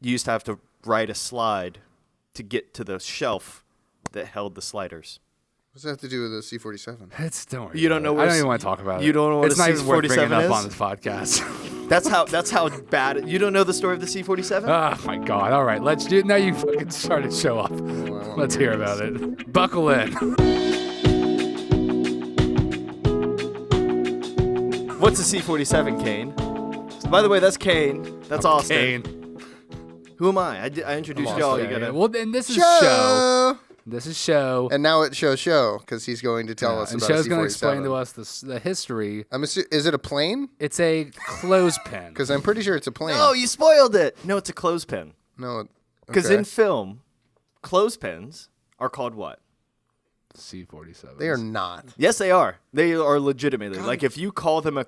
you used to have to ride a slide to get to the shelf that held the sliders. What does that have to do with the C-47? Don't worry. You don't know. I don't even want to talk about it. You don't know what it's a not even worth bringing C-47 up is? on this podcast. That's how bad. You don't know the story of the C-47? Oh my God! All right, let's do. Now you fucking started to show up. Let's hear about it. Buckle in. What's a C-47, Kane? By the way, that's Kane. That's Austin. Kane. Who am I? I introduced y'all. You gotta. Well, then this is show. This is show. And now it's show because he's going to tell us and about Show's C-47. going to explain to us the history. Is it a plane? It's a clothespin. Because I'm pretty sure it's a plane. No, you spoiled it. No, it's a clothespin. No. Because Okay. in film, clothespins are called what? C-47. They are not. Yes, they are. They are legitimately. Like if you call them a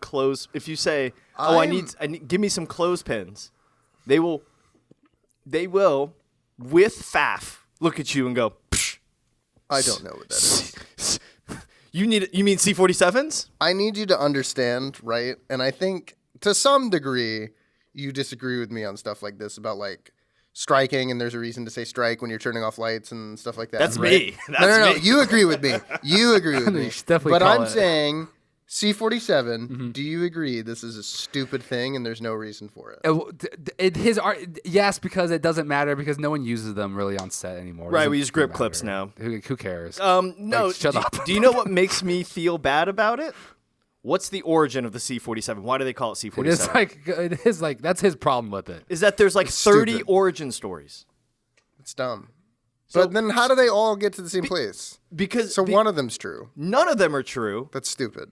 if you say, "Oh, I need, give me some clothespins," they will, with faff, look at you and go, Psh. I don't know what that is. You mean C-47s? I need you to understand, right? And I think to some degree you disagree with me on stuff like this about like striking, and there's a reason to say strike when you're turning off lights and stuff like that. That's right? me. No. You agree with me. You agree with me. You should definitely but call I'm it. saying C-47, do you agree this is a stupid thing and there's no reason for it? Yes, because it doesn't matter because no one uses them really on set anymore. Right, Doesn't we use grip matter. clips now. Who cares? No. shut up. Do you know what makes me feel bad about it? What's the origin of the C-47? Why do they call it C-47? It is like that's his problem with it. Is that there's like 30 stupid. origin stories. It's dumb. But then how do they all get to the same place? Because So one of them's true. none of them are true That's stupid.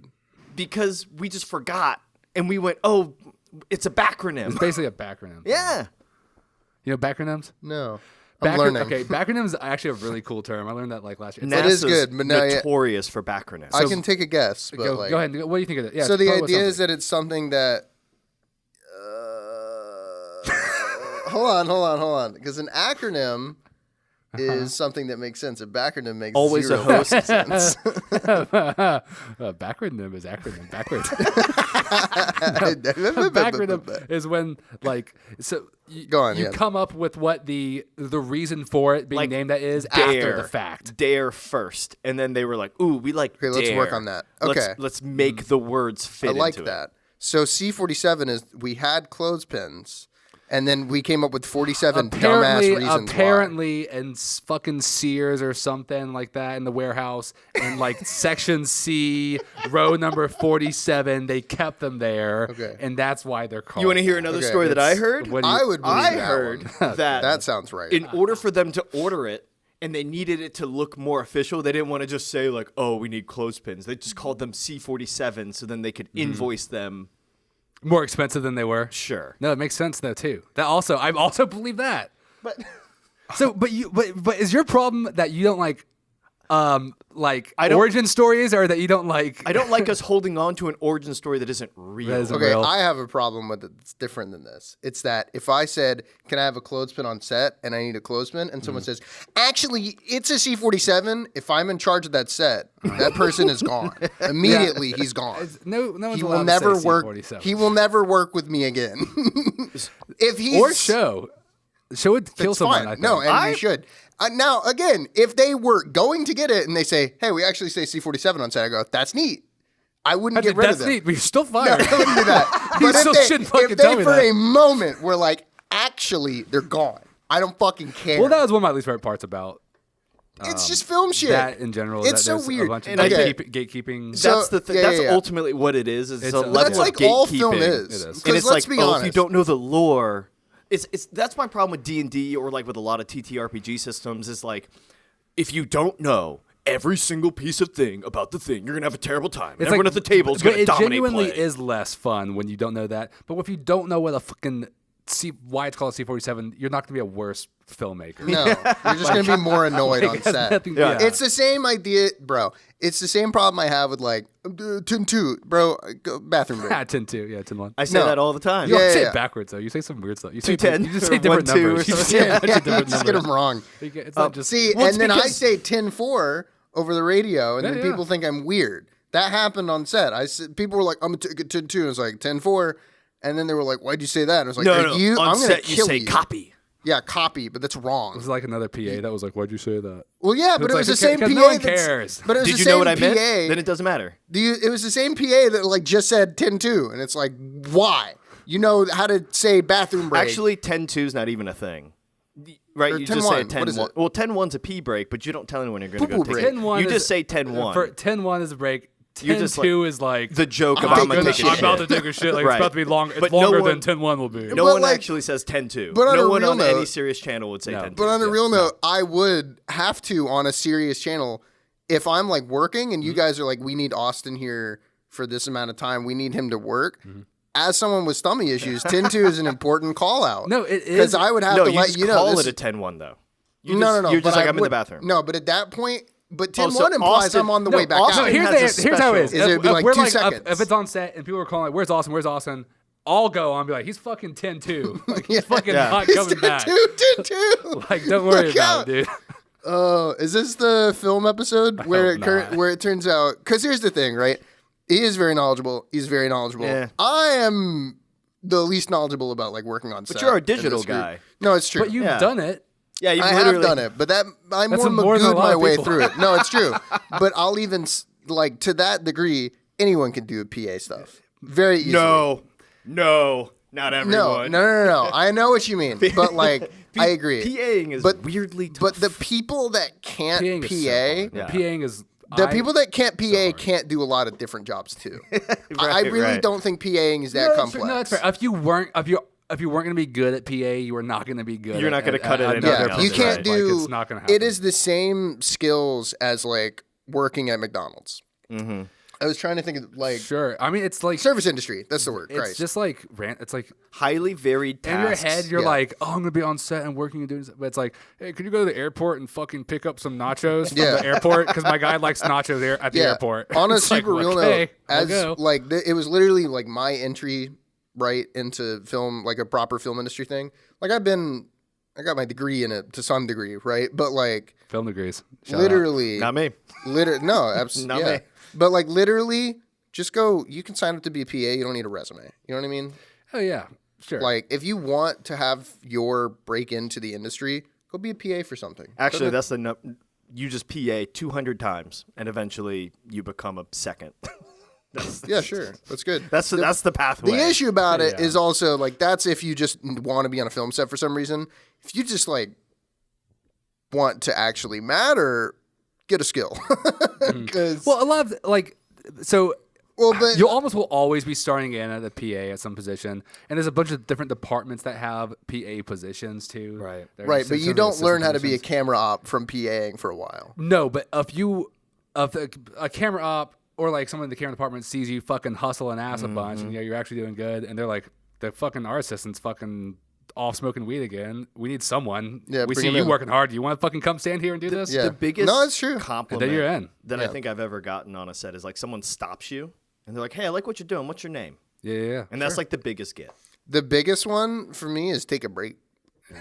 because we just forgot and we went, oh, it's a backronym. It's basically a backronym. Yeah. You know backronyms? No. I'm learning. Okay, backronyms is actually a really cool term. I learned that like last year. It is NASA's good, but now notorious for bacronyms. I can take a guess. But Go, like, go ahead. What do you think of it? Yeah. So the tell me what idea is something. that it's something that. Hold on. Because an acronym is something that makes sense. A backronym makes Always zero a host. sense. Backronym is acronym backwards. Backronym is when like so you, Go on, you yeah. come up with what the reason for it being Like named that is dare. after the fact. Dare first. And then they were like, ooh, we like Okay, let's dare. work on that. Okay. Let's make the words fit I like into that. So C-47 is we had clothespins, and then we came up with 47 dumbass reasons Apparently, in fucking Sears or something like that in the warehouse, in like section C, row number 47, they kept them there, Okay. and that's why they're called. You want to hear that. another Okay, story that I heard? What do you- I would believe I that heard one. that That sounds right. in order for them to order it, and they needed it to look more official, they didn't want to just say like, oh, we need clothespins. They just called them C-47 so then they could invoice them. more expensive than they were. Sure. No, it makes sense though too. That also, I also believe that. But So, but is your problem that you don't like I don't- origin stories, or that you don't like? I don't like us holding on to an origin story that isn't real. That isn't Okay, real. I have a problem with it. It's different than this. It's that if I said, "Can I have a clothespin on set?" and I need a clothespin, and someone says, "Actually, it's a C-47," if I'm in charge of that set, that person is gone immediately. He's gone. No one's He allowed will never to say work. C-47. He will never work with me again. If he's or show. Show would kill it's someone. fine. I think. No, and we should. Now, again, if they were going to get it and they say, "Hey, we actually say C-47 on set," I go, "That's neat." I wouldn't get rid of that's them. neat. But you're still No, fired. I wouldn't do that. You But still shouldn't if fucking they tell me for that. a moment were like, actually, they're gone. I don't fucking care. Well, that was one of my least favorite parts about it's just film shit. that in general. It's that so there's weird. A bunch of And I think- gatekeeping. So- That's the thing. yeah, That's yeah. ultimately what it is. It's a But level That's of like all gatekeeping. film is. It is. And 'Cause it's let's like, be oh, honest. if you don't know the lore, it's that's my problem with D&D or like with a lot of TTRPG systems is like, if you don't know every single piece of thing about the thing, you're gonna have a terrible time. It's Everyone like- at the table is but gonna it dominate genuinely play. is less fun when you don't know that. But if you don't know what a fucking why it's called C-47, you're not gonna be a worse filmmaker. No, you're just going to be more annoyed on It has set. nothing- Yeah. It's the same idea, bro. It's the same problem I have with like, tin 2, bro, go bathroom break. 10-2, yeah, 10-1. I say No. that all the time. You don't Yeah, say yeah. it backwards though. You say some weird stuff. You say 2-10 You just say or different 1-2 or numbers. You just something. say a bunch Yeah, of different just get numbers. them wrong. It's not just See, Well, it's and then I because- say 10-4 over the radio, and Yeah, then yeah. people think I'm weird. That happened on set. People were like, "I'm gonna take it 10-2," and it's like 10-4, and then they were like, "Why'd you say that?" And I was like, No, "Are no. you? On I'm gonna set, you kill say you." copy. Yeah, copy, but that's wrong. It was like another PA that was like, "Why'd you say that?" Well, yeah, but it was the same PA. No one cares. But it was Did the you same know what I PA. meant? Then it doesn't matter. It was the same PA that like just said 10-2, and it's like, why? You know how to say bathroom break. Actually, 10-2 is not even a thing. Right? Or You just say 10-1. What is 10-1. it? Well, 10-1's a pee break, but you don't tell anyone you're going to go Poo-poo take break. it. 10-1 You is- just say 10-1. For 10-1 is a break. You're just 10-2 is like the joke of I'm I'm going to gonna take a shit. I'm shit. about to take a shit. Like Right. it's about to be long. It's But no longer one- than 10-1 will be. No But, one like- actually says 10-2. but on No a one real on any note- serious channel would say No. 10-2. But on a Yeah. real note, I would have to on a serious channel if I'm like working and you guys are like, we need Austin here for this amount of time. We need him to work. As someone with stomach issues, 10-2 is an important call out. No, it is. Because I would have No, to you let just you know. call this- it a 10-1, though. You no, just, no, no. You're but just like, I I'm in the would- bathroom. No, but at that point, but 10-1 so implies Austin- I'm on the no, way back Austin out. No, has a here's how it is. Is it would be like we're 2 seconds? If it's on set and people are calling like, "Where's Austin? Where's Austin?" I'll go on and be like, "He's fucking 10-2. Like he's fucking Yeah. not It's coming back. 10-2. Like don't worry Look about out. it, dude." Is this the film episode where hope not. where it turns out? Because here's the thing, right? He is very knowledgeable. He's very knowledgeable. Yeah. I am the least knowledgeable about like working on set. you're a in digital this group. guy. No, it's true. But you've Yeah. done it. Yeah, you I have literally done it, but that I That's more more than a magooed lot my of way people. through it. No, it's true. But I'll even like to that degree, anyone can do PA stuff very easily. No, not no, everyone. no. I know what you mean, but like I agree. PAing is But- weirdly tough. But the people that can't PAing is so hard. Yeah. PAing is The people that can't PA hard. can't do a lot of different jobs too. I Right, really right. don't think PAing is that complex. No, that's fair. If you weren't going to be good at PA, you were not going to be good. You're not gonna cut it at anything another else, You position. can't right. do. Like, it's not going to happen. It is the same skills as like working at McDonald's. Mm-hmm. I was trying to think of like Sure. I mean, it's like service industry. That's the word. it's Christ. just like it's like highly varied in your tasks. head you're yeah. like, oh, I'm gonna be on set and working and doing. But it's like, hey, could you go to the airport and fucking pick up some nachos from Yeah. the airport? Because my guy likes nachos there at the airport. On a It's like, super real okay, note, I'll as go. like it was literally like my entry right into film, like a proper film industry thing. Like I got my degree in it to some degree, right? But like Film degrees. Shout out. literally, Not me. no, absolutely, Not yeah. me. But like literally, just go. You can sign up to be a PA. You don't need a resume. You know what I mean? Oh yeah, sure. Like if you want to have your break into the industry, go be a PA for something. Actually, Go to- that's the you just PA 200 times, and eventually you become a second. yeah, sure, that's good. That's the pathway. The issue about it Yeah. is also like that's if you just want to be on a film set for some reason. If you just like want to actually matter, get a skill. 'Cause- well, a lot of like so. but You almost will always be starting in at a PA at some position, and there's a bunch of different departments that have PA positions too. Right. There's right, but you some don't learn how to be a assistant camera op from PAing for a while. No, but if a camera op or like someone in the camera department sees you fucking hustle and ass a bunch, and you're actually doing good, and they're like, the fucking our assistant's fucking off smoking weed again. We need someone. Yeah, we bring see him you in. working hard. Do you want to fucking come stand here and do this? Yeah. The biggest No, it's true. compliment And then you're in. that I Yeah. think I've ever gotten on a set is like someone stops you and they're like, "Hey, I like what you're doing. What's your name?" Yeah. And that's like the biggest gift. The biggest one for me is take a break.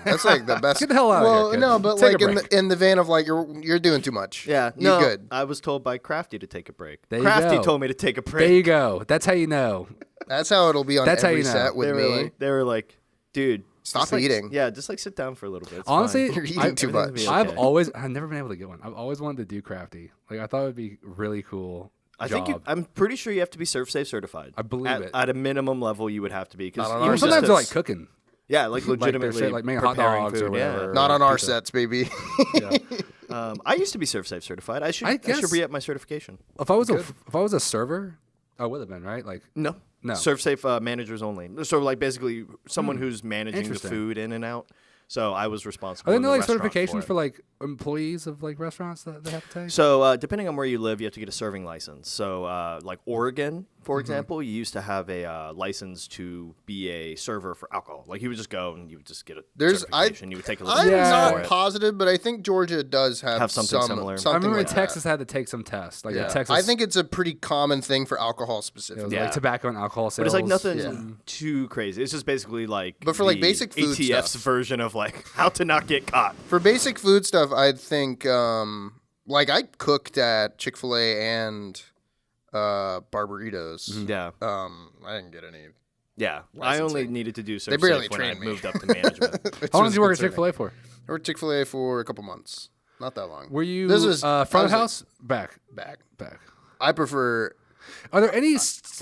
That's like the best. Get the hell out of well, here, kid. no, but Take a like break. in the vein of like you're doing too much. Yeah, you're no, good. I was told by Crafty to take a break. There you Crafty go. told me to take a There break. you go. That's how you know. That's how it'll be on That's how every you know. set with me. They were like, dude, Stop just, like, eating. Yeah, just like sit down for a little bit. It's Honestly, fine. You're eating I- too everything's much. gonna be okay. I've never been able to get one. I've always wanted to do crafty. Like I thought it would be really cool. I think I'm pretty sure you have to be Surf Safe certified. I believe at, it. At a minimum level, you would have to be. Not on Because our Even set. sometimes they're like cooking. yeah, like their legitimately shit, like making hot preparing dogs or food, whatever. Not on our Pizza. sets, baby. Yeah. I used to be Surf Safe certified. I should guess- re-up my certification. If I was a server, I would have been right. Like No. No. Surf Safe managers only. So like basically someone who's managing the Interesting. food in and out. So I was responsible. are there in no the like restaurant certifications it. for like employees of like restaurants that they have to take? So depending on where you live, you have to get a serving license. So like Oregon, Mm-hmm. for example, you used to have a license to be a server for alcohol. Like you would just go and you would just get a certification. You would take a little I'm Yeah. not for it. positive, but I think Georgia does Have something similar. I remember like in Texas had to take some tests. Like that. in Yeah. Texas, I think it's a pretty common thing for alcohol it was specifically. Yeah. like tobacco and alcohol sales. But it's like nothing Yeah. too crazy. It's just basically like But for, like, the basic food ATF's stuff. version of like how to not get caught. For basic food stuff, I think like I cooked at Chick-fil-A and Barbaritos. Yeah. I didn't get any Yeah, I only needed to do so barely when I trained me. moved up to management. Which How long was did you work at concerning. Chick-fil-A for? I worked Chick-fil-A for a couple months. Not that long. Were you This was front I of was house? Back. back. I I prefer. Are there any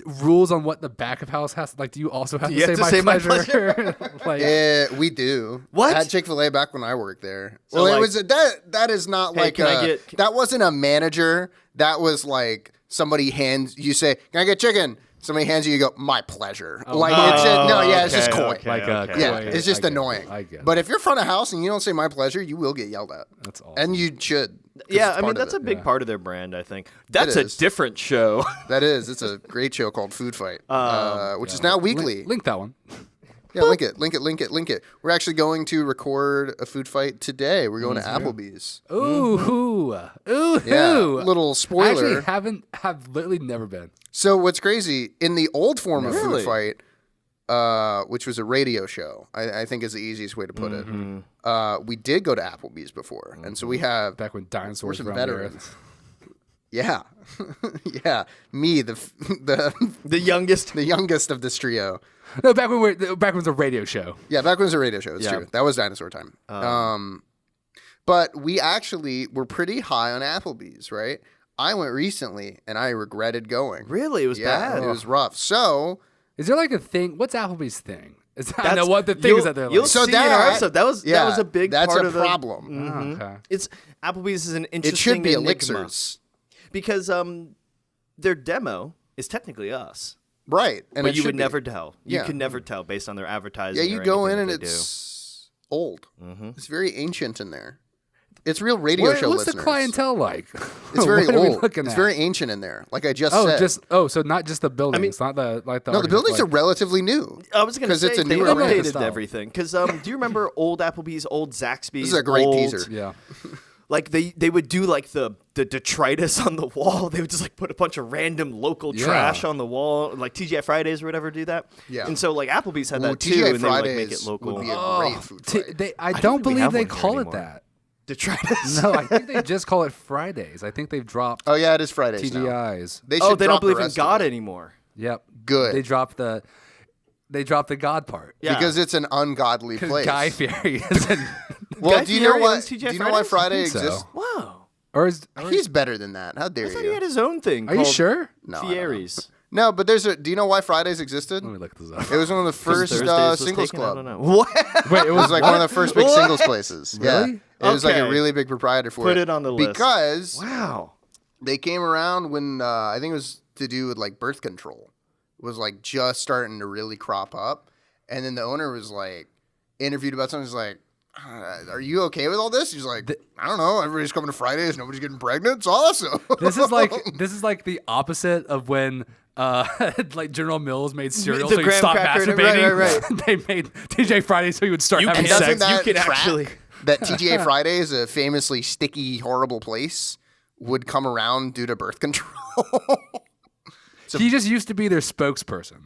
rules on what the back of house has? Like, do you also have you to have say, to my say my pleasure? Like, Yeah, we do. What? I had Chick-fil-A back when I worked there. So, well, it like- was that is not Hey, like can I get- that wasn't a manager. That was like somebody hands you say, "Can I get chicken?" Somebody hands you, you go, "My pleasure." Like it's it's just coy. like a Yeah, coy- it's just I get it. annoying. I get it. But if you're front of house and you don't say "my pleasure," you will get yelled at. That's awesome. And you should. 'cause Yeah, it's I mean part of that's a it. big part of their brand. I think that's a is. different show. That is. It's a great show called Food Fight, which is now weekly. Link that one. Yeah, link it. We're actually going to record a Food Fight today. We're going to Applebee's. Ooh, ooh, Yeah, little spoiler. I actually have literally never been. So what's crazy, in the old form of Really? Food Fight, which was a radio show, I think is the easiest way to put it, we did go to Applebee's before. And so we have, Back when dinosaurs some roamed the veterans. earth. yeah, yeah, me, the The youngest. the youngest of this trio. No, back when it was a radio show. Yeah, back when it was a radio show. It's Yeah. true. That was dinosaur time. But we actually were pretty high on Applebee's, right? I went recently, and I regretted going. Really, it was bad. It was rough. So Is there like a thing? What's Applebee's thing? I That's- know what the thing is that they're You'll like. So see that- in our episode. That was a big that's part a of the problem. Oh, okay. It's Applebee's is an It interesting should be enigma elixirs, because their demo is technically us, right? And but it you should would be. never tell. You Yeah. could never tell based on their advertising. Yeah, you or go in anything and that they it's old. Mm-hmm. It's very ancient in there. It's real radio What's show the listeners. clientele like? It's very What are we old. looking It's at? very ancient in there. Like I just Oh, said. so not just the buildings, not the like the. No, the buildings are like, relatively new. do. I was going to 'Cause say it's a they newer brand. updated Style. everything. Because do you remember old Applebee's, old Zaxby's? This is a great old- teaser. Yeah. Like they would do like the detritus on the wall. They would just like put a bunch of random local Yeah. trash on the wall, like TGI Fridays or whatever do that. Yeah. And so like Applebee's had Ooh, that too, TGI and they would like make Fridays it local. would be a great food fight. I don't don't think we believe have they one here call it anymore. that. Detritus. No, I think they just call it Fridays. I think they've dropped Oh yeah, it is Fridays now. TGIs. They Oh, should they drop don't believe the in rest of God it. anymore. Yep. Good. They dropped the God part. Yeah. Because it's an ungodly Because place. Guy Fieri isn't. well, Guy do you know Fieri what? owns Do TGI you know why Friday I think so. exists? Wow. Or is He's better than that. How dare I thought you? he had his own thing. are you called sure? No, I don't know. Fieri's. No, but do you know why Fridays existed? Let me look this up. It was one of the first Thursdays was singles taken? I club. don't know. What? Wait, It was like one of the first big What? singles places. Really? Yeah. It was like a Okay. really big proprietor for Put it. it on the list. Because Wow. they came around when I think it was to do with like birth control. It was like just starting to really crop up. And then the owner was like interviewed about something. He's like, are you okay with all this? He's like, I don't know. Everybody's coming to Fridays. Nobody's getting pregnant. It's awesome. This is like the opposite of when like General Mills made cereal The so you'd graham stop cracker and masturbating. right. They made TJ Friday so you would start having can- sex. Doesn't that you can track actually- that TGA Fridays, a famously sticky, horrible place, would come around due to birth control? He just used to be their spokesperson.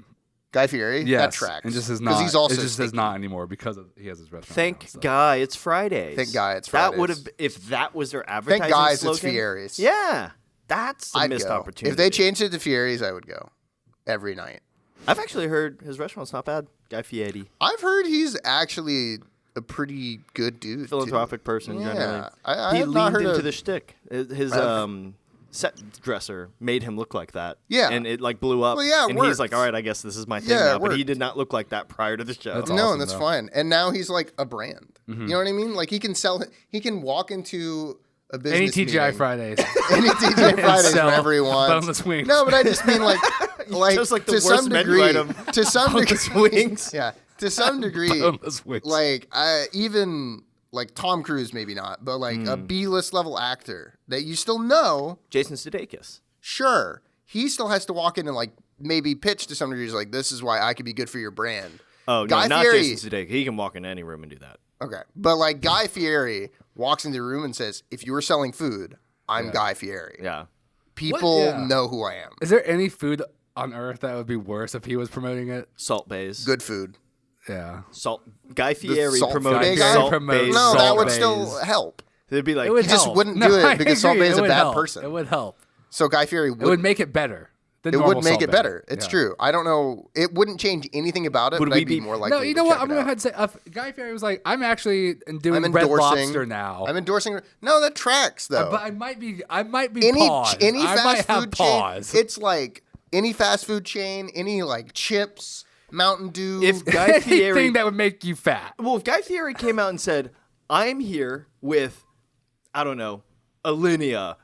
Guy Fieri? Yes, That tracks. and just is 'Cause not. he's also it just is sticky. not anymore because he has his restaurant. now, Thank so. Guy it's Fridays. Thank Guy it's That would Fridays. have if that was their advertising Guys it's slogan. Fieri's. Yeah. That's a I'd missed go. opportunity. If they changed it to Fieri's, I would go every night. I've actually heard his restaurant's not bad. Guy Fieri. I've heard he's actually a pretty good dude. too. Philanthropic person Yeah. generally. I He have not leaned heard into of- the shtick. His set dresser made him look like that. Yeah. And it like blew up. Well, yeah, it and he's worked. like, all right, I guess this is my thing Yeah, now. it But he worked. did not look like that prior to the show. That's No, awesome, and that's though. fine. And now he's like a brand. You know what I mean? Like he can sell. He can walk into a business Any TGI meeting, Fridays. any TGI Fridays sell whenever he wants. boneless wings. No, but I just mean like Just like the to worst some menu degree. item. To some Boneless degree, wings. Yeah, to some degree. Boneless wings. Like even like Tom Cruise, maybe not, but like a B-list level actor that you still know. Jason Sudeikis. Sure, he still has to walk in and like maybe pitch to some degree. He's like, this is why I could be good for your brand. Oh, no, Guy not Fieri- Jason Sudeikis. He can walk into any room and do that. Okay, but like Guy Fieri walks into the room and says, if you were selling food, I'm Guy Fieri. Yeah. People Yeah. know who I am. Is there any food on earth that would be worse if he was promoting it? Salt Bays. Good food. Yeah. Salt. Guy Fieri Salt promoting Bay guy? Salt Promotes Bays. No, Salt that would Bays. still help. They'd be like, It would He just help. wouldn't No, do it I because Salt agree. Bay is It a would bad help. person. It would help. So Guy Fieri It would make it better. The It normal would make salt it bay. better. It's Yeah. true. I don't know. It wouldn't change anything about it, Would but we I'd be be- more likely No, you to know what? check I'm it gonna out. go ahead and say Guy Fieri was like, I'm actually doing I'm Red endorsing. Lobster now. I'm endorsing. No, that tracks though. But I might be any paused. any I might fast have food chain, pause. it's like any fast food chain, any like chips, Mountain Dew. If Guy Fieri, Anything that would make you fat. well, if Guy Fieri came out and said, "I'm here with, I don't know, Alinea,"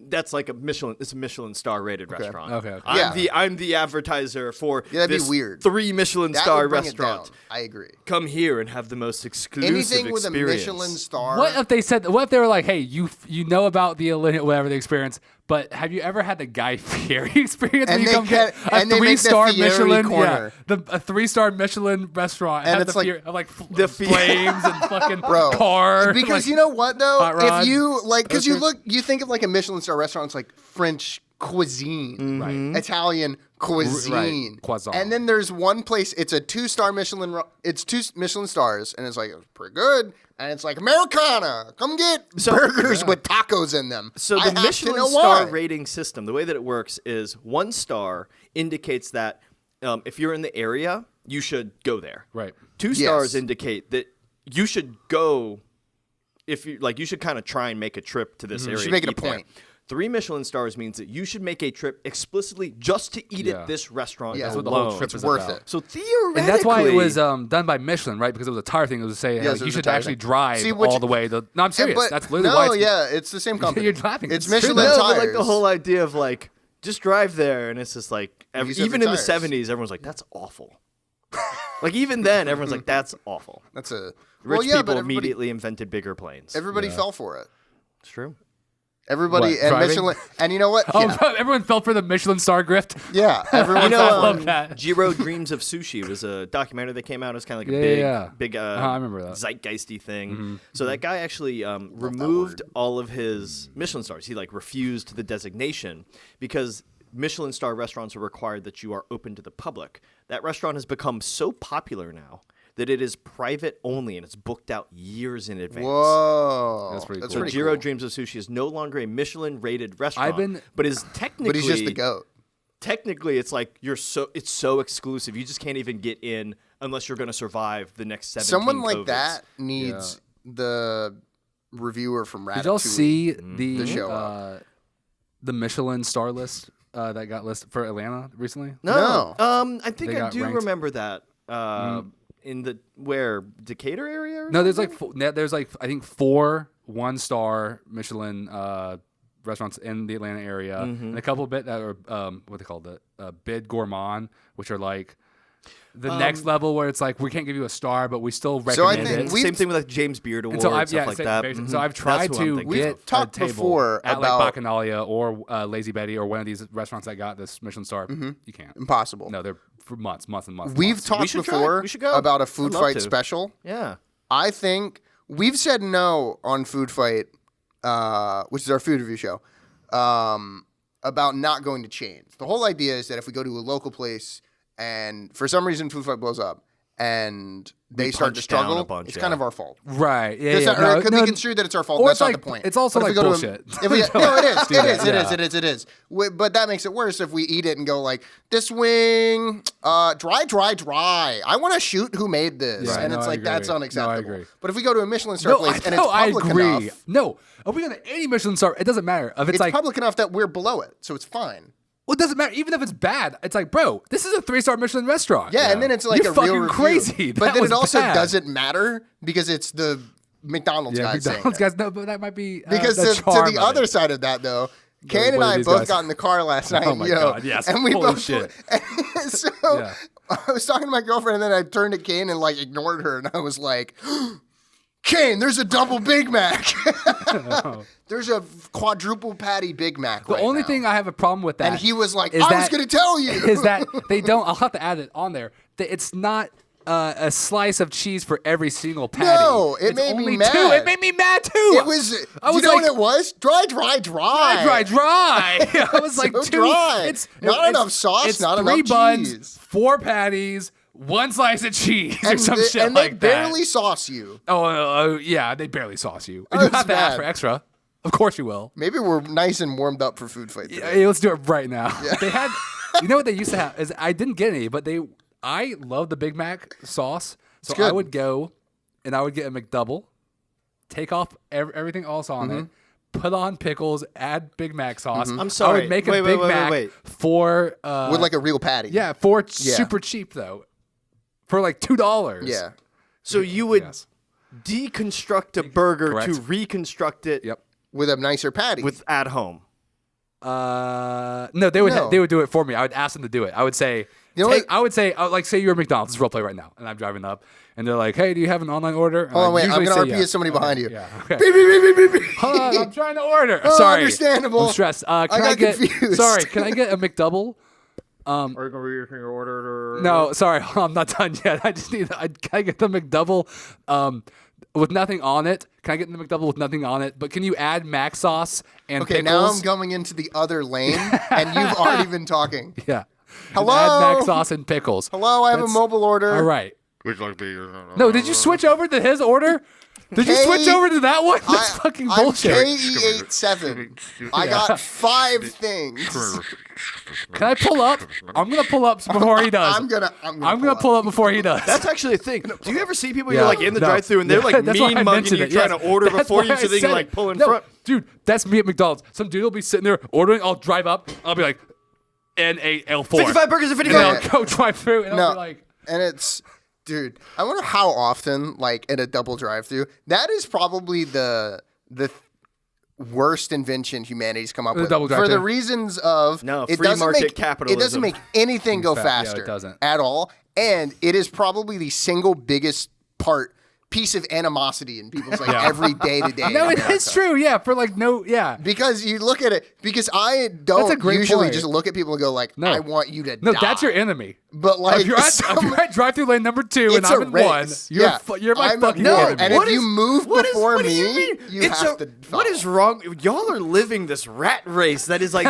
that's like it's a Michelin star rated restaurant. Okay. I'm the advertiser for that'd be this weird. 3 Michelin that star would bring it restaurant. down. I agree. Come here and have the most exclusive Anything with a experience. Michelin star. What if they said? What if they were like, "Hey, you know about the whatever the experience, but have you ever had the Guy Fieri experience? And where you they come get ca- a and they make the 3-star Fieri Michelin, corner. a 3-star Michelin restaurant, And has it's the like- Fieri- the flames and fucking Bro, car. Because like, you know what though, hot rod. if you like, because you think of like a Michelin star restaurant, it's like French cuisine, Right. Italian cuisine, Right. Croissant. and then there's one place. It's a 2-star Michelin. It's 2 Michelin stars, and it's like it's pretty good. And it's like Americana. Come get burgers with tacos in them. So I the have Michelin to know star why. rating system, the way that it works is 1 star indicates that if you're in the area, you should go there. Right. 2 stars indicate that you should go. If you like, you should kind of try and make a trip to this area. should make it eat a there. point. 3 Michelin stars means that you should make a trip explicitly just to eat Yeah. at this restaurant. Yeah. That's what the whole alone. trip It's is worth about. it. So theoretically, And that's why it was done by Michelin, right? Because it was a tire thing. It was to say Yes, like, it you was a should tire actually thing. drive See, which- all the way. No, I'm serious. But- That's literally no, why. It's, yeah, it's the same company. You're laughing. It's It's true, Michelin though. no, but tires. like the whole idea of like just drive there, and it's just like Use it even for in the tires. 70s, everyone's like that's awful. Like even then, everyone's like that's awful. That's a Rich well, yeah, people but everybody, immediately invented bigger planes. everybody fell for it. It's true. Everybody What, and driving? Michelin, and you know what? Oh, Yeah, everyone fell for the Michelin star grift. yeah everyone You know, fell for love it. that. Jiro Dreams of Sushi was a documentary that came out. It was kind of like a Yeah, big, yeah. I remember that. zeitgeisty thing. So that guy actually removed all of his Michelin stars. He like refused the designation because Michelin star restaurants are required that you are open to the public. That restaurant has become so popular now that it is private only and it's booked out years in advance. Whoa, That's pretty cool. So pretty Jiro cool. Dreams of Sushi is no longer a Michelin-rated restaurant, been- but is technically But he's just the goat. technically it's like it's so exclusive. You just can't even get in unless you're going to survive the next 17 Someone like COVIDs. that needs the reviewer from Ratatouille. Did y'all see the show up. the Michelin star list that got listed for Atlanta recently? No. No. I think They I got do ranked. remember that. In the Decatur area? Or No, there's something? like there's like I think 4 1-star Michelin restaurants in the Atlanta area, and a couple bit that are what they call the bid gourmand, which are like the next level where it's like we can't give you a star, but we still So I recommend think it. we- Same thing with like James Beard Award And so and I've stuff like that. So I've tried That's who I'm to thinking get of. We've talked a table before at about- like Bacchanalia or Lazy Betty or one of these restaurants that got this Michelin star. You can't. Impossible. No, they're for months and months. We've months. talked should try. before We should go. about a food I'd love fight to. special. Yeah. I think we've said no on Food Fight, which is our food review show, about not going to chains. The whole idea is that if we go to a local place and for some reason Food Fight blows up and they start to punch down a struggle, bunch, it's yeah. kind of our fault. Right. Yeah. It's yeah. not- or it could No, be construed that it's our fault. or That's it's not like- the point. it's also But if like we go to bullshit. no, it is. Do It that, is. It yeah. is. It is. It is. But that makes it worse if we eat it and go like, this wing, dry. I want to shoot who made this, Right. and No, it's I like agree. that's No, I unacceptable. agree. But if we go to a Michelin star No, place and no, it's I public agree. enough, No, are we going to any Michelin star? It doesn't matter. If it's, it's like, public enough that we're below it, so it's fine. well, it doesn't matter. Even if it's bad, it's like, bro, this is a 3-star Michelin restaurant. Yeah, and then it's like You're a real fucking review. crazy. But That then was it also bad. doesn't matter because it's the McDonald's Yeah, guys McDonald's saying guys. No, but that might be Because the to charm the of other it. side of that, though, Kane and what are I these both guys? got in the car last night. Oh my God, yes. And we Holy both. shit. So Yeah. I was talking to my girlfriend, and then I turned to Kane and like ignored her, and I was like, "Kane, there's a double Big Mac. There's a quadruple patty Big Mac." The only thing I have a problem with that, and he was like, is "I was that- going to tell you," is that they don't. I'll have to add it on there. That it's not a slice of cheese for every single patty. No, it It's made me only mad. 2. It made me mad too. it was. I Do was you know like, what it was? Dry. dry. I was like, So 2. dry. It's Not enough sauce, It's not 3 enough buns, cheese. 4 patties, 1 slice of cheese, or And, some they, shit and they like that. barely sauce you. Oh, yeah, they barely sauce you. Oh, You it's have to ask bad. for extra. Of course you will. Maybe we're nice and warmed up for food fight today. Hey, let's do it right now. They had You know what they used to have is I didn't get any, but I love the Big Mac sauce. So I would go and I would get a McDouble, take off everything else on it, put on pickles, add Big Mac sauce. I'm sorry. I would make a Big Mac for with like a real patty. Yeah, super cheap though, for like $2. Yeah. So you would deconstruct a burger Correct. to reconstruct it With a nicer patty. with at home. No, they would do it for me. I would ask them to do it. I would say, I would say you're at McDonald's. This is role play right now, and I'm driving up, and they're like, "Hey, do you have an online order?" And Oh wait, I'm usually gonna say RP somebody behind you. Yeah. Okay. Beep, beep, beep, beep, beep, beep. Hold on, I'm trying to order. Oh, Sorry, understandable. I'm stressed. Can I got get? confused. Sorry, can I get a McDouble? Are you gonna read your order? No, sorry, I'm not done yet. I just need. Can I get the McDouble? With nothing on it. Can I get the McDouble with nothing on it? But can you add mac sauce and Okay, pickles? now I'm going into the other lane, and you've already been talking. Yeah. Hello? Add mac sauce and pickles. Hello, I have a mobile order. All right. Would you like to be? No, did you switch over to his order? Did you switch over to that one? That's fucking bullshit. I'm KE87. I got 5 things. Can I pull up? I'm gonna pull up before he does. I'm gonna pull up before he does. That's actually a thing. Do you ever see people Yeah. you're like in the No. drive-thru and they're like That's why I mean mugging mentioned you it, trying yes. to order That's before why you I so they said can like it. pull in No, front? dude, that's me at McDonald's. Some dude will be sitting there ordering. I'll drive up. I'll be like, N8L4. 55 burgers and And then 55. I'll go drive through and I'll be like, And it's, dude, I wonder how often, like in a double drive-through, that is probably the worst invention humanity's come up The with. double For drive-thru? the reasons of No, it free doesn't market make, capitalism. It doesn't make anything go Yeah, it faster doesn't. at all. And it is probably the single biggest piece of animosity in people's like every day-to-day. no, in it is America. true. Yeah, for like no, yeah. Because you look at it, because I That's a don't great usually point. just look at people and go like, No. I want you to No, die. that's your enemy. But like, If you're at drive-through lane number 2 and it's I'm a in race. 1, you're my fucking no, enemy. and What if you is- move what is- before what do me, you mean? you It's have to. What follow. is wrong? Y'all are living this rat race that is like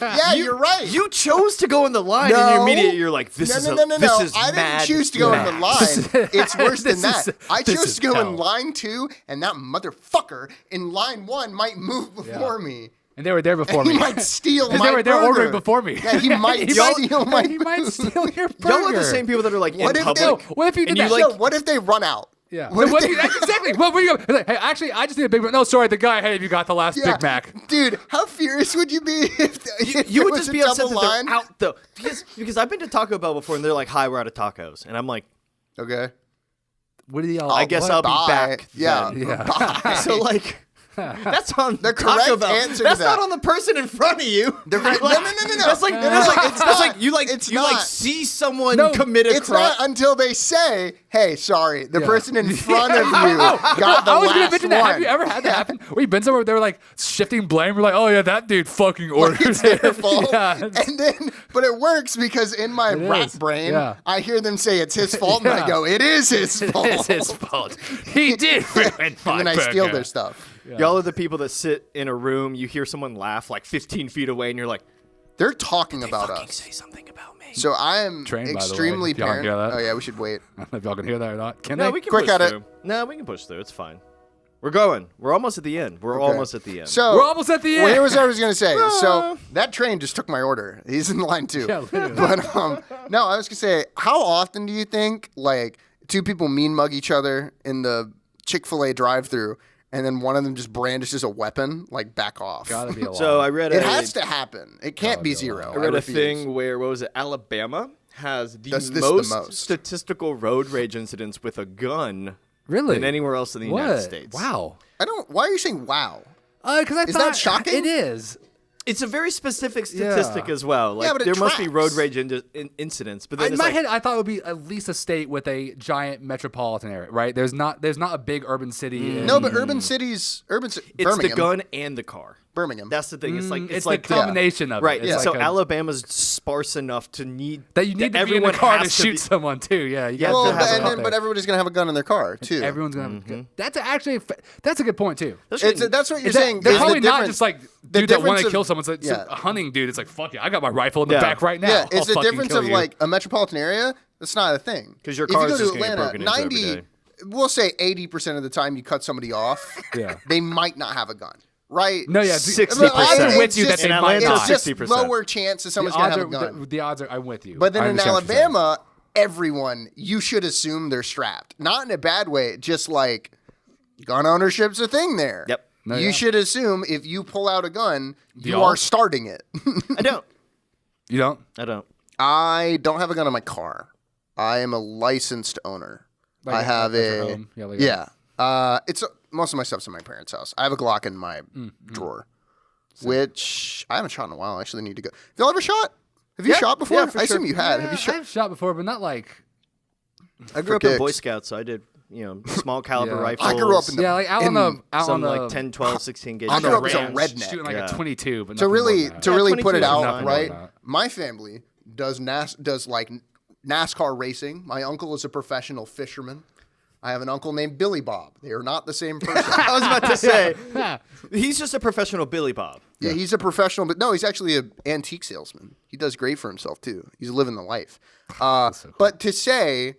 Yeah, you're right. You chose to go in the line and No. you immediately you're like, this is No. this is I mad. didn't choose to go in the line. It's worse than This that. is- I this chose is to go hell. in line 2, and that motherfucker in line 1 might move before me. And they were there before He me. might steal my They were there burger. ordering before me. Yeah, he might steal my He might food. steal your burger. Y'all are the same people that are like What in if public. they- What if you did and you that? like Yo, what if they run out? Yeah. What What if if they- exactly. What would you go? Like, hey, actually, I just need a Big Mac. No, sorry, the guy. Hey, have you got the last Yeah. Big Mac? Dude, how furious would you be if you it would was just a be upset double that line? they're out though. Because I've been to Taco Bell before and they're like, hi, we're out of tacos. And I'm like, Okay. What did y'all? I guess I'll be Bye. back. Yeah. then. Yeah. Bye. So like that's on The Taco correct Bell. answer to That's that. not on the person in front of you. The right- no. That's like It's that's like not. you like It's you like not. see someone No, commit a It's crime. not until they say, "Hey, sorry, the Yeah. person in front of you got the I was last gonna mention that. one." Have you ever had that happen? Where you've been somewhere where they were like shifting blame? We're like, oh yeah, that dude fucking ordered It's it. their fault. Yeah. And then, but it works because in my rat is. brain, Yeah. I hear them say it's his fault, and I Yeah. go, "It is his fault." It's his fault. He did ruin my And then I steal burger. their stuff. Y'all are the people that sit in a room, you hear someone laugh like 15 feet away, and you're like, They're talking about fucking us. say something about me. So I am Trained, by the way, extremely if y'all can paranoid. hear that. Oh yeah, we should wait. I don't know if y'all can hear that or not. Can No, they? we can Quick push at it. through. No, we can push through. It's fine. We're going. We're almost at the end. We're almost at the end. So We're almost at the Well, end. here was what I was gonna say. So that train just took my order. He's in line 2. Yeah, literally. But no, I was gonna say, how often do you think like 2 people mean mug each other in the Chick-fil-A drive-thru, and then one of them just brandishes a weapon? Like, back off. Gotta be a lot. So I read It a, has to happen. It can't be 0. I read a refuse. thing where, what was it, Alabama has the This the most, most. statistical road rage incidents with a gun really than anywhere else in the what? United States. Wow. I don't. Why are you saying wow? Because I Is thought that shocking? It is. It's a very specific statistic Yeah. as well. Like but it there must be road tracks. rage incidents, but then In it's my like, head, I thought it would be at least a state with a giant metropolitan area, right? There's not a big urban city. in- No, but urban cities, it's Birmingham. the gun and the car. Birmingham. That's the thing. It's like it's like the combination of right. it. It's So like a- Alabama's sparse enough to need that you need to be in everyone the car to has shoot be- someone too. Yeah, you Yeah, got well, to to have have it it out but there. everybody's gonna have a gun in their car too. Everyone's gonna. That's actually that's a good point too. That's what you're Is saying. they're is the probably not difference- just like the dude that want difference to of- kill someone. It's like yeah. a hunting dude. It's like fuck it, I got my rifle in the Yeah. back right now. Yeah, I'll it's the fucking difference kill of you. like a metropolitan area. That's not a thing. 'Cause your If you car is go to just gonna get Atlanta, broken into every day. we'll say 80% of the time you cut somebody off, Yeah. they might not have a gun. right? No, yeah, 60%. I'm with you that It's they in might Atlanta, not. It's just 60%. lower chance that someone's going to have a gun. The odds are, I'm with you. But then I in understand what you're saying. Alabama, everyone, you should assume they're strapped. Not in a bad way, just like gun ownership's a thing there. Yep. No, You yeah. should assume if you pull out a gun, you y'all? are starting it. I don't. You don't? I don't have a gun in my car. I am a licensed owner. Like, I have at your a home? Yeah, like It's most of my stuff's in my parents' house. I have a Glock in my drawer, which I haven't shot in a while. I actually need to go. Have y'all ever shot? Have you shot before? Yeah, for I assume sure. you had. Have you shot? I've shot before, but not like. I grew up in Boy Scouts, so I did, small caliber Yeah. rifles. I grew up in the Yeah, like out on the out some on the like 10, 12, 16 gauge. I grew up as a rounds. redneck. shooting like Yeah. a 22, but to nothing really more than to that. really 22 put it is out nothing right. more than that. My family does like NASCAR racing. My uncle is a professional fisherman. I have an uncle named Billy Bob. They are not the same person. I was about to say, he's just a professional Billy Bob. Yeah, he's a professional, but no, he's actually an antique salesman. He does great for himself too. He's living the life. But to say,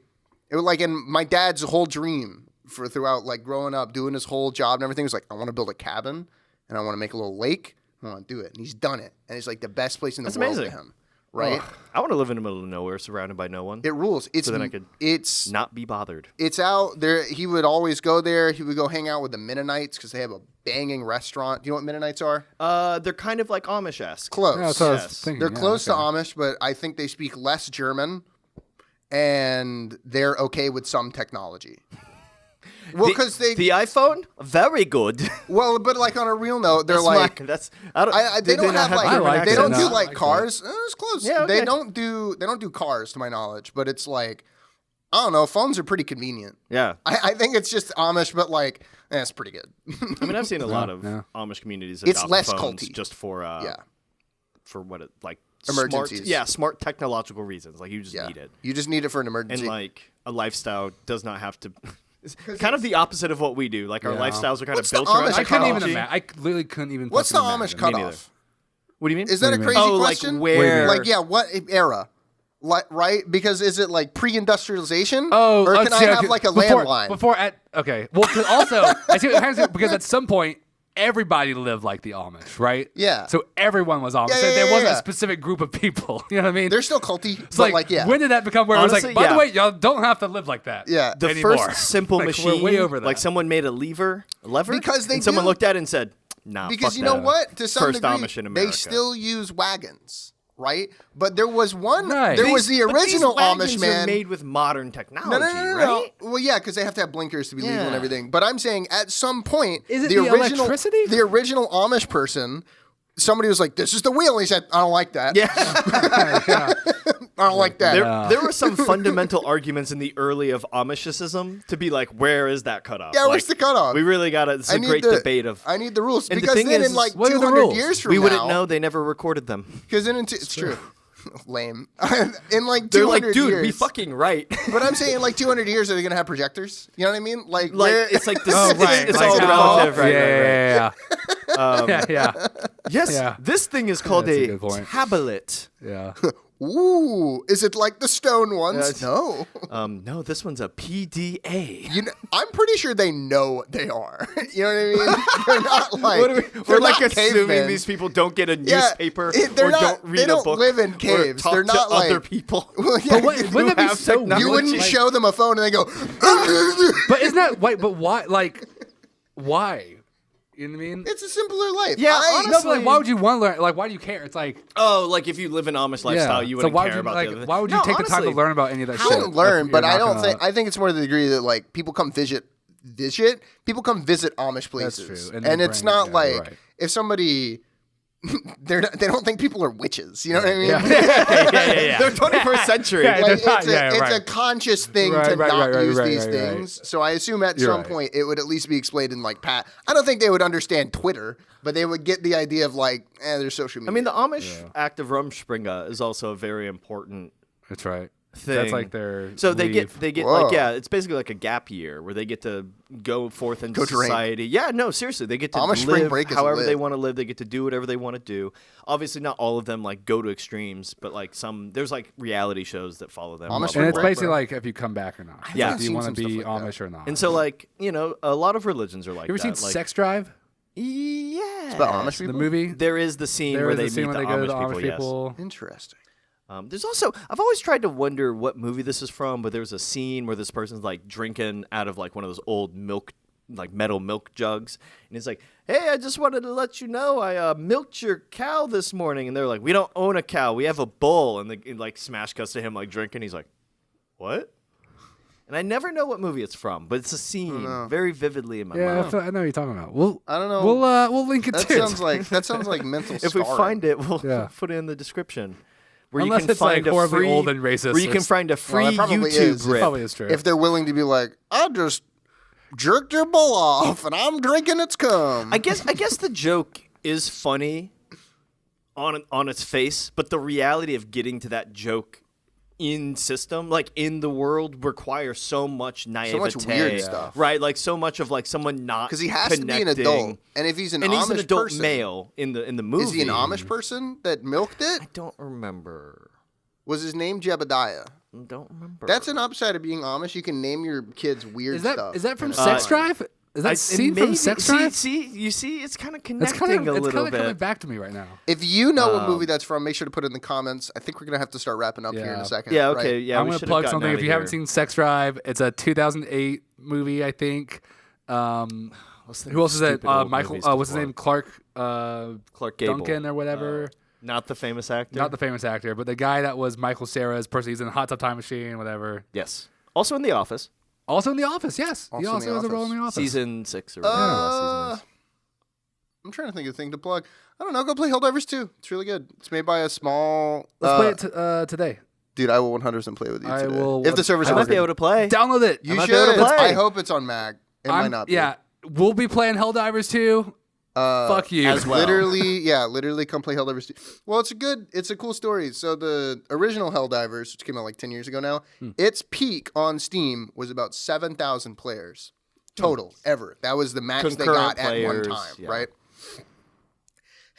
it was like in my dad's whole dream for throughout like growing up, doing his whole job and everything was like, I want to build a cabin and I want to make a little lake. I want to do it, and he's done it, and it's like the best place in the world amazing. to him. Right? I want to live in the middle of nowhere, surrounded by no one. It rules. It's So then I could it's not be bothered. it's out there. He would always go there. He would go hang out with the Mennonites because they have a banging restaurant. Do you know what Mennonites are? They're kind of like Amish-esque. Close. Yeah, that's what I was Yes. thinking. They're yeah, close okay. to Amish, but I think they speak less German, and they're okay with some technology. Well, because the iPhone, very good. well, but like on a real note, they're That's like my- that's I don't. they did don't not have like I like they it. don't No, do I like like cars. It's close. Yeah, okay. They don't do cars to my knowledge, but it's like I don't know. Phones are pretty convenient. Yeah. I think it's just Amish, but like it's pretty good. I mean, I've seen a lot of yeah. Amish communities It's adopt less phones culty. just for Yeah. for what it like Emergencies. smart technological reasons. Like you just Yeah, need it, you just need it for an and emergency. like a lifestyle does not have to. It's kind of the opposite of what we do. Like our Yeah. lifestyles are kind What's of the built around Amish I couldn't even technology. imagine. I literally couldn't even. What's the fucking Amish imagine. cutoff? What do you mean? Is that a do you crazy mean? Oh, like question? where? Like, yeah, what era? Like, right? Because is it like pre-industrialization? Oh, or can let's I see, have okay, like a before, landline? Before at okay. Well, 'cause also I see what you're saying, because at some point everybody lived like the Amish, right? Yeah. So everyone was Amish. Yeah, So yeah, there yeah, wasn't yeah. a specific group of people. You know what I mean? They're still culty, It's but like, yeah. When did that become where it was Honestly, like, by yeah. the way, y'all don't have to live like that? Yeah. The anymore. first simple Like, machine, we're way over that. like someone made a lever, Because they and someone do. looked at it and said, "Nah, because fuck you know that. what? To some First degree, Amish in they America. still use wagons, right? But there was one. Right. There was the But these original wagons Amish are man. made with modern technology, No. right? Well, yeah, because they have to have blinkers to be legal and Yeah. everything. But I'm saying at some point, Is it the original, electricity? the original Amish person, somebody was like, "This is the wheel," and he said, "I don't like that. Yeah. I don't like that." There were some fundamental arguments in the early of Amishism to be like, where is that cutoff? Yeah, like, where's the cutoff? We really got it. It's a great debate of. I need the rules And the because thing then is, in like what are the 200 rules? years from We now, wouldn't know. They never recorded them. because then it's true. Lame. In like 200 They're like, dude, years, be fucking right. But I'm saying in like 200 years, are they gonna have projectors? You know what I mean? Like It's like this. Oh, right. It's Like, all relative, right? Yeah, right. yeah, yeah. Yes, Yeah. this thing is called That's a a good point. tablet. Yeah. Ooh, is it like the stone ones? No. No, this one's a PDA. You know, I'm pretty sure they know what they are. You know what I mean? They're not like We're they're like not assuming cavemen. these people don't get a Yeah, newspaper they're or not- don't read they don't a book. live in or caves. talk They're not to other like- people. Well, yeah, Wouldn't that be have so technology. you weird? wouldn't Like- show them a phone and they go. But isn't that wait? But why? Like, why? You know what I mean? It's a simpler life. Yeah, No, honestly. but like, why would you want to learn? Like, why do you care? It's like, Oh, like if you live an Amish lifestyle, you so wouldn't why care would you about like? the other. Why would you No, take the time to honestly, learn about any of that I shit? wouldn't learn, if but you're I not don't gonna- think. I think it's more to the degree that like people come visit. People come visit Amish That's places, true. and, And they it's bring- not yeah, like you're right. if somebody. They don't think people are witches. You know what I mean? Yeah. They're 21st century. Yeah, Like, It's not- it's right. a conscious thing Right, to right, not right, use right, these right, things. right. So I assume at You're some right. point it would at least be explained in like Pat. I don't think they would understand Twitter, but they would get the idea of like, there's social media. I mean, the Amish act of Rumspringa is also a very important That's right. thing. That's like their. So they leave. get Whoa. like it's basically like a gap year where they get to go forth into Go drink. society. Yeah, no, seriously, they get to Amish spring live break is however lit. they want to live. They get to do whatever they want to do. Obviously, not all of them like go to extremes, but like there's like reality shows that follow them. Amish while And they're it's Bro. basically like if you come back or not. Yeah. Like, do you seen want some to be stuff like that. Amish or not? And so, like, a lot of religions are like you ever that. seen like, Sex Drive? Yeah. It's about Amish The people? movie. There is the scene There where is they a scene meet where the they go to the Amish Amish people. people. Interesting. There's also, I've always tried to wonder what movie this is from, but there's a scene where this person's like drinking out of like one of those old milk, like metal milk jugs, and he's like, "Hey, I just wanted to let you know I milked your cow this morning," and they're like, "We don't own a cow, we have a bull," and like smash cuts to him like drinking. He's like, "What?" And I never know what movie it's from, but it's a scene very vividly in my mind. I know what you're talking about. We'll, I don't know. We'll link it That too. sounds like mental If we scarring. find it, we'll Yeah. put it in the description. Where Unless you can it's, like, find a horribly free, old and racist where you or can find a free it probably YouTube is. rip. Probably is true. If they're willing to be like, I just jerked your bull off and I'm drinking its cum. I guess the joke is funny on its face, but the reality of getting to that joke in system, like in the world, requires so much naivete, much weird stuff. right? Like so much of like someone not Because he has to be an connecting. adult, and if he's an Amish he's an adult person, male in the movie. is he an Amish person that milked it? I don't remember. Was his name Jebediah? I don't remember. That's an upside of being Amish. You can name your kids weird is that stuff. is that from And Sex it's Drive? Is that scene from Sex Drive? You see, it's kind of It's connecting kind a of little coming bit. back to me right now. If you know what movie that's from, make sure to put it in the comments. I think we're gonna have to start wrapping up here in Yeah. a second. Yeah, right? okay, yeah. I'm we going to should've plug gotten something. outta If you haven't here. seen Sex Drive, it's a 2008 movie, I think. Who else is that? Stupid old Michael. movies to What's his name? Clark Clark Gable. Duncan or whatever. Not the famous actor. Not the famous actor, but the guy that was Michael Cera's person. He's in Hot Tub Time Machine, whatever. Yes. Also in The Office. Also in The Office, yes. He Also in The also has a role in The Office. Season 6 or whatever last season is. I'm trying to think of a thing to plug. I don't know. Go play Helldivers 2. It's really good. It's made by a small. Let's play it today. Dude, I will 100% play with you I today. will- If the servers I are might be working. able to play. Download it. You might should. be able to play. I hope it's on Mag. It might not be. Yeah, we'll be playing Helldivers 2. Fuck you. as well. Literally come play Helldivers 2. Well, it's a cool story. So the original Helldivers, which came out like 10 years ago now, its peak on Steam was about 7,000 players total ever. That was the max they Concurrent got at one players, time, yeah. right?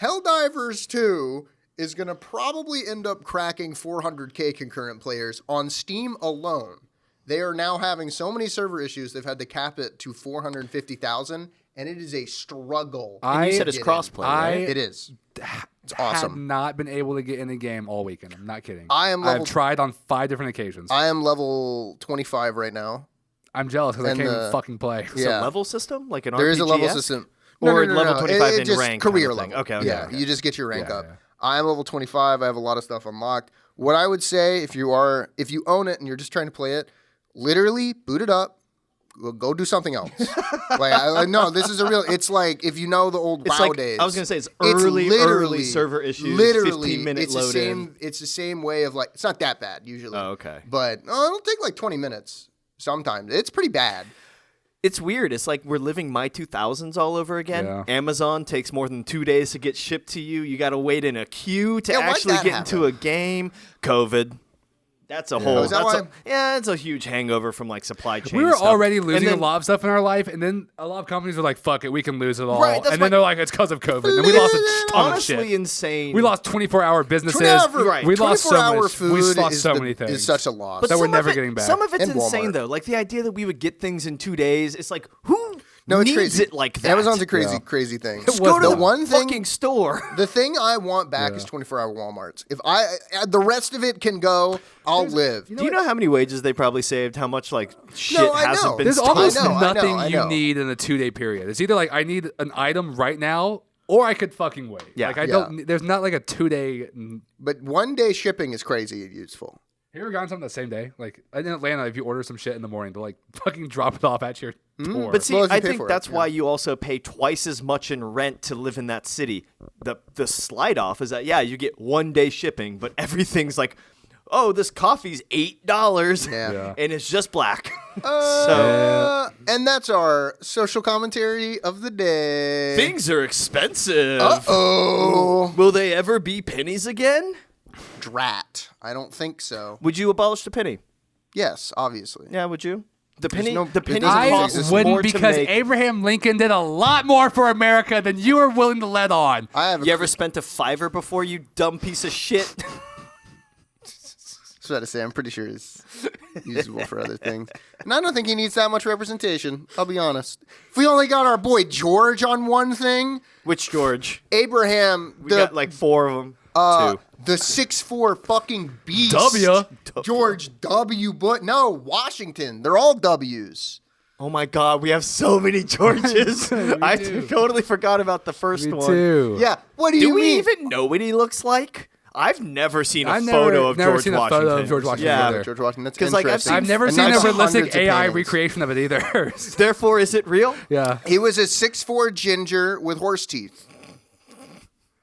Helldivers 2 is going to probably end up cracking 400K concurrent players on Steam alone. They are now having so many server issues, they've had to cap it to 450,000, and it is a struggle. And you said it's Get in. crossplay, right? It is. It's Have awesome. not been able to get in the game all weekend. I'm not kidding. I've tried on 5 different occasions. I am level 25 right now. I'm jealous because I and can't the- even fucking play. It's Yeah. a level system? Like an There RPG? is a level system. Or level 25 It in just rank career kind of thing. level. Okay, yeah, okay. you just get your rank Yeah, up. yeah. I am level 25. I have a lot of stuff unlocked. What I would say if you own it and you're just trying to play it, literally boot it up. Go do something else. No, this is a real. It's like if you know the old It's WoW like, days. I was going to say, it's literally early server issues, Literally, 15-minute it's load the same. in. It's the same way of like. It's not that bad usually. Oh, okay. But it'll take like 20 minutes sometimes. It's pretty bad. It's weird. It's like we're living my 2000s all over again. Yeah. Amazon takes more than 2 days to get shipped to you. You got to wait in a queue to Yeah, why'd actually that get into happen? a game. COVID. That's a whole. is that why? It's a huge hangover from like supply chain. We were stuff. already And losing then- a lot of stuff in our life, and then a lot of companies were like, "Fuck it, we can lose it all." Right, that's and then what- they're like, "It's because of COVID." And we lost a ton of honestly shit. insane. We lost 24-hour businesses. Right. We lost so 24-hour much. food We lost is so many things. Is such a loss. But that we're some never of it- getting back. Some of it's And insane Walmart. though. Like the idea that we would get things in 2 days. It's like who No, it's needs crazy. it like that? Amazon's a crazy thing. Just go to the the one thing, fucking store. the thing I want back is 24-hour Walmarts. If the rest of it can go, I'll live. Do you know how many wages they probably saved? How much like shit I hasn't know. been There's stolen? almost I know, nothing I you know. need in a 2-day period. It's either like I need an item right now, or I could fucking wait. Yeah. Like I don't. There's not like a 2-day. But 1 day shipping is crazy useful. Have you ever gotten something the same day? Like in Atlanta, if you order some shit in the morning, they'll like fucking drop it off at your door. But see, Well, if you I pay think for it, that's yeah. why you also pay twice as much in rent to live in that city. The slide off is that you get 1 day shipping, but everything's like, oh, this coffee's $8, Yeah. and it's just black. And that's our social commentary of the day. Things are expensive. Uh-oh. Will they ever be pennies again? Drat. I don't think so. Would you abolish the penny? yes, obviously. Yeah, would you? The penny, no- the it penny doesn't I costs exist. more wouldn't to because make. Abraham Lincoln did a lot more for America than you were willing to let on. I have a You ever spent a $5 before, you dumb piece of shit? was about to say, I'm pretty sure he's usable for other things. And I don't think he needs that much representation, I'll be honest. If we only got our boy George on one thing. Which George? Abraham. We got like 4 of them. 2. The 6'4" fucking beast. Dubya. George W. Bush. No, Washington. They're all W's. Oh my God, we have so many Georges. I do. totally forgot about the first Me one. too. Yeah, what do Do you we mean? even know what he looks like? I've never seen a I've photo of never George seen a Washington. photo of George Washington Yeah. either. George Washington, that's 'Cause, like, I've interesting. seen- I've never And seen that's a realistic hundreds of AI paintings. recreation of it either. Therefore, is it real? Yeah. He was a 6'4" ginger with horse teeth.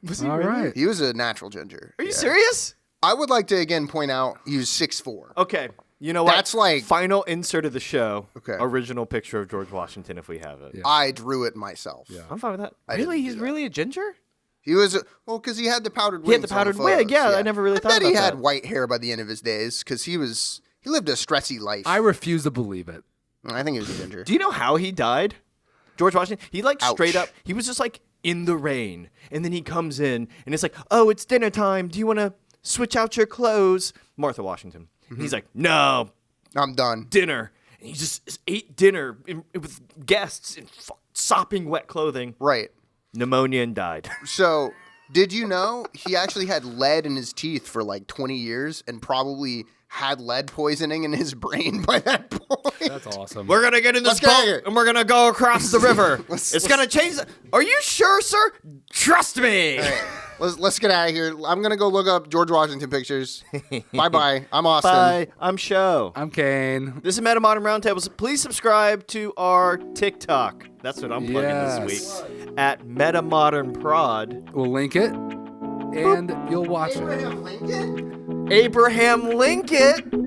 Was he All really? right. He was a natural ginger. Are you serious? I would like to again point out he was 6'4". Okay. You know what? That's like- final insert of the show. Okay. Original picture of George Washington, if we have it. Yeah. I drew it myself. Yeah. I'm fine with that. I didn't Really? do He's that. really a ginger? He was because he had the powdered wig. He had the powdered wig, yeah, I never really thought I bet he about had that. white hair by the end of his days because he lived a stressy life. I refuse to believe it. I think he was a ginger. Do you know how he died? George Washington? He like Ouch. straight up, he was just like in the rain. And then he comes in and it's like, oh, it's dinner time. Do you want to switch out your clothes? Martha Washington. And he's like, no, I'm done. dinner. And he just ate dinner with guests in sopping wet clothing. Right. Pneumonia and died. So, did you know he actually had lead in his teeth for like 20 years and probably had lead poisoning in his brain by that point? That's awesome. We're going to get in this Let's get out of boat here. and we're going to go across the river. Let's- It's going to change. Are you sure, sir? Trust me. All right, let's get out of here. I'm going to go look up George Washington pictures. Bye-bye. I'm Austin. Bye. I'm Sho. I'm Kane. This is MetaModern Roundtable. Please subscribe to our TikTok. That's what I'm plugging this week. At MetaModern Prod. We'll link it, and you'll watch it. Abraham Lincoln? Abraham Lincoln.